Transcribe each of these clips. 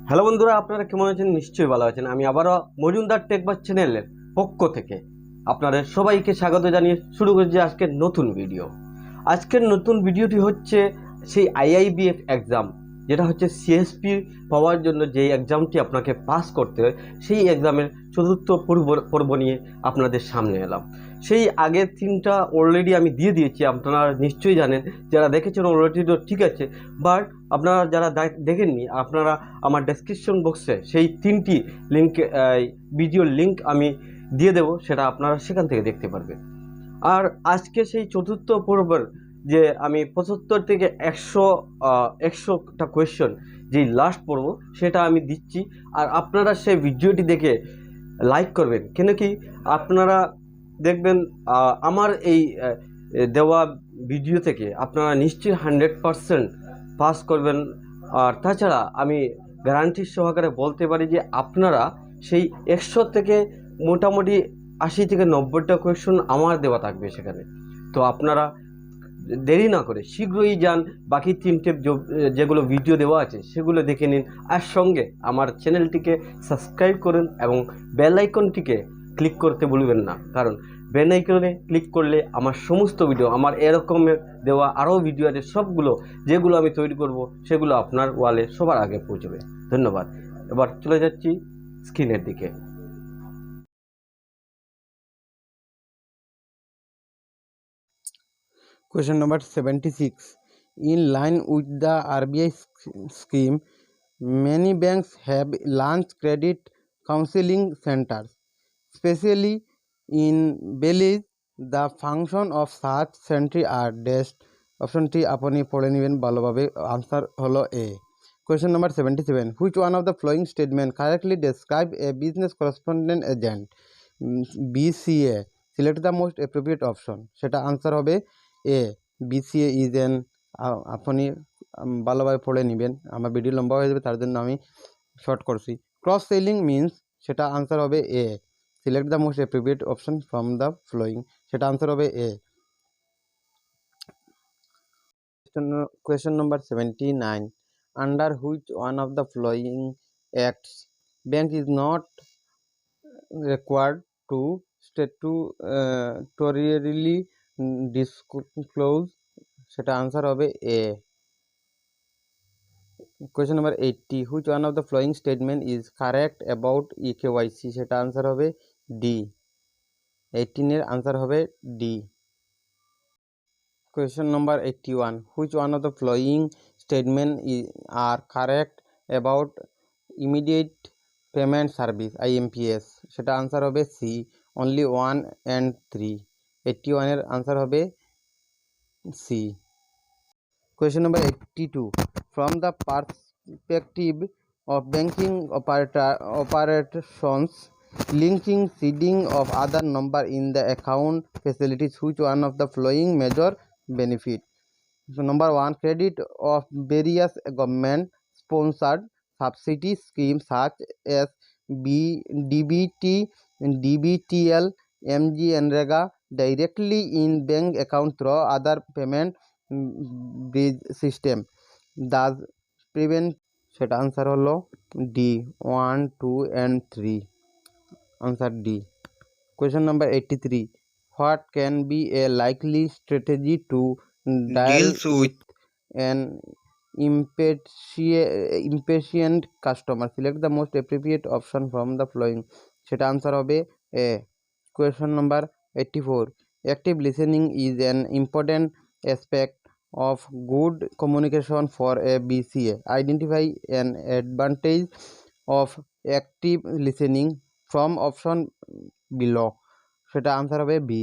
Hello বন্ধুরা, আপনারা কেমন আছেন? নিশ্চয়ই ভালো আছেন। আমি আবারও মজুমদার টেকবাস চ্যানেলের পক্ষ থেকে আপনাদের সবাইকে স্বাগত জানিয়ে শুরু করছি আজকের নতুন ভিডিও। আজকের নতুন ভিডিওটি হচ্ছে সেই IIBF এক্সাম, যেটা হচ্ছে CSP পাওয়ার জন্য যে এক্সামটি আপনাকে পাস করতে হয়, সেই এক্সামের চতুর্থ পর্ব নিয়ে আপনাদের সামনে এলাম। সেই আগের তিনটা অলরেডি আমি দিয়ে দিয়েছি, আপনারা নিশ্চয়ই জানেন। যারা দেখেছেন অলরেডি তো ঠিক আছে, বাট আপনারা যারা দেখেননি, আপনারা আমার ডেসক্রিপশন বক্সে সেই তিনটি লিঙ্ক, ভিডিওর লিঙ্ক আমি দিয়ে দেবো, সেটা আপনারা সেখান থেকে দেখতে পারবেন। আর আজকে সেই চতুর্থ পর্বের যে আমি 75 থেকে 100টা কোয়েশ্চন যেই লাস্ট পর্ব, সেটা আমি দিচ্ছি। আর আপনারা সেই ভিডিওটি দেখে লাইক করবেন, কেন কি আপনারা দেখবেন আমার এই দেওয়া ভিডিও থেকে আপনারা নিশ্চয়ই 100% পাস করবেন। আর তাছাড়া আমি গ্যারান্টির সহকারে বলতে পারি যে আপনারা সেই 100 থেকে মোটামুটি 80 থেকে 90টা কোয়েশ্চন আমার দেওয়া থাকবে সেখানে। তো আপনারা দেরি না করে শীঘ্রই যান, বাকি তিনটে যেগুলো ভিডিও দেওয়া আছে সেগুলো দেখে নিন। আর সঙ্গে আমার চ্যানেলটিকে সাবস্ক্রাইব করুন এবং বেল আইকনটিকে ক্লিক করতে ভুলবেন না, কারণ বেল আইকনে ক্লিক করলে আমার সমস্ত ভিডিও, আমার এরকমের দেওয়া আরও ভিডিও আছে সবগুলো, যেগুলো আমি তৈরি করব সেগুলো আপনার ওয়ালে সবার আগে পৌঁছবে। ধন্যবাদ। এবার চলে যাচ্ছি স্ক্রিনের দিকে। Question number 76. In line with the RBI scheme, many banks have launched credit counseling centers. Especially in Belize, the function of such centre are dash. অপশনটি আপনি পড়ে নেবেন ভালোভাবে। আনসার হলো এ। Question number 77. Which one of the following statement correctly describe a business correspondent agent? BCA. Select the most appropriate option. সেটা answer হবে এ। BCA is an, আপনি ভালোভাবে পড়ে নেবেন, আমার ভিডিও লম্বা হয়ে যাবে তার জন্য আমি শর্ট করছি। ক্রস সেলিং মিনস, সেটা আনসার হবে A. Select the most appropriate option from the following, সেটা আনসার হবে A. Question number 79. Under which one of the following acts bank is not required to statutorily disclose, সেটা answer হবে A. Question number 80. Which one of the following statement is correct about EKYC, সেটা answer হবে D. 18 এর answer হবে D. Question number 81. Which one of the following statement are correct about immediate payment service IMPS, সেটা answer হবে C. Only 1 and 3. 81 এর answer হবে C. Question number 82. From the perspective of banking operations, linking seeding of other number in the account facilities, which one of the following major benefit? So number 1, credit of various government sponsored subsidy schemes such as DBT, DBTL, MGNREGA directly in bank account through other payment bridge system, thus prevent, সেটা answer হলো D. 1, 2 and 3, answer D. Question number 83. What can be a likely strategy to deal with an impatient customer? Select the most appropriate option from the following, সেটা answer হবে A. Question number 84. Active listening is an important aspect of good communication for a BCA. Identify an advantage of active listening from option below, সেটা answer হবে B.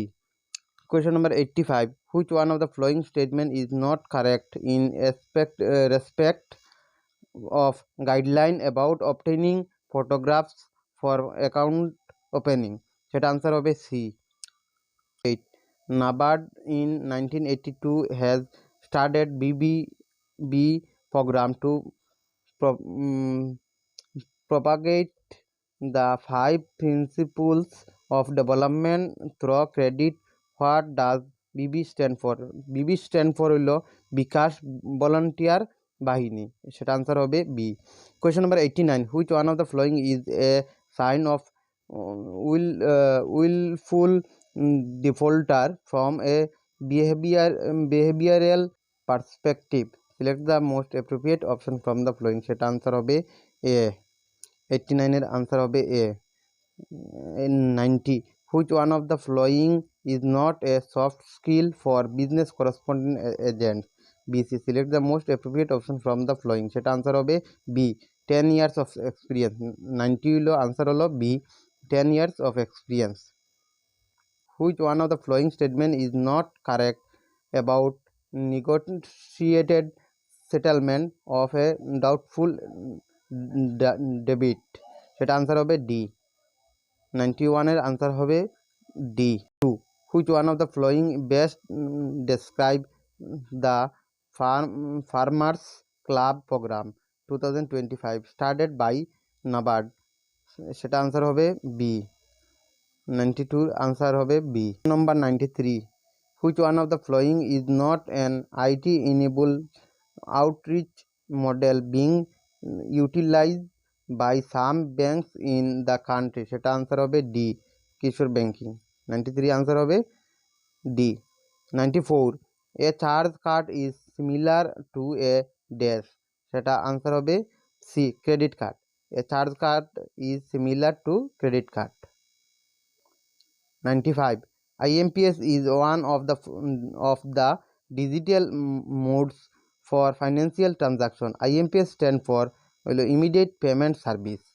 Question number 85. Which one of the following statement is not correct in respect of guideline about obtaining photographs for account opening, সেটা answer হবে C. 8. NABARD in 1982 has started BBB program to propagate the 5 principles of development through credit. What does BB stand for? BB stand for হলো বিকাশ, volunteer, বাহিনী, সেটা answer হবে B. Question number 89, which one of the following is a sign of wilful defaulter from a behavioral perspective, select the most appropriate option from the following, সেটা answer হবে A. 89-এর answer হবে A. 90, which one of the following is not a soft skill for business correspondent agent, BC, select the most appropriate option from the following, সেটা answer হবে B, 10 years of experience। 90 হলো answer হলো B, 10 years of experience। Which one of the following statement is not correct about negotiated settlement of a doubtful debit, সেটা answer হবে D. 91-এর answer হবে D. 2, which one of the following best describe the farmers club program 2025 started by NABARD, সেটা answer হবে B. 92 answer হবে B. Number 93, which one of the following is not an IT enabled outreach model being utilized by some banks in the country, সেটা answer হবে D, কিশোর banking. 93 answer হবে D. 94, a charge card is similar to a dash, সেটা answer হবে C, credit card. a charge card is similar to credit card। 95, IMPS is one of the digital modes for financial transaction। IMPS stand for immediate payment service।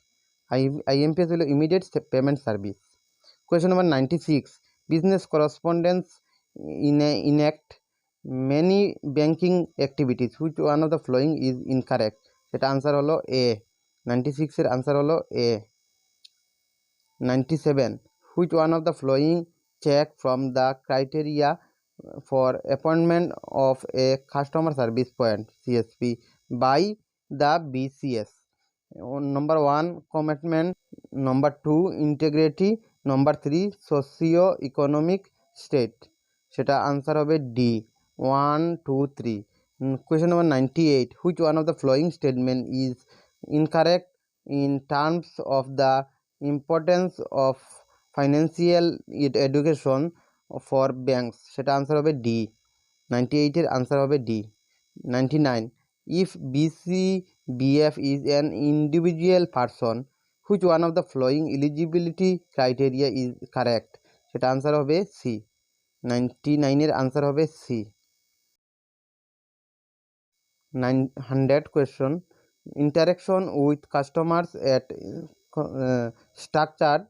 IMPS হলো immediate payment service। Question number 96, business correspondents enact many banking activities, which one of the following is incorrect, সেটা answer হলো এ। 96-এর answer হলো এ। 97, which one of the following check from the criteria for appointment of a customer service point CSP by the BCS? Number 1 commitment, number 2 integrity, number 3 socio-economic state, সেটা answer হবে D, 1 2 3। Question number 98, which one of the following statement is incorrect in terms of the importance of financial education for banks, সেটা answer হবে D. 98-এর answer হবে D. 99, if BCBF is an individual person, which one of the following eligibility criteria is correct, সেটা answer হবে C. 99-এর answer হবে C. 100 question, interaction with customers at structured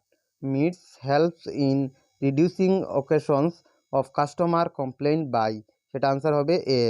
meets helps in reducing occasions of customer complaint by, সেটা answer হবে এ,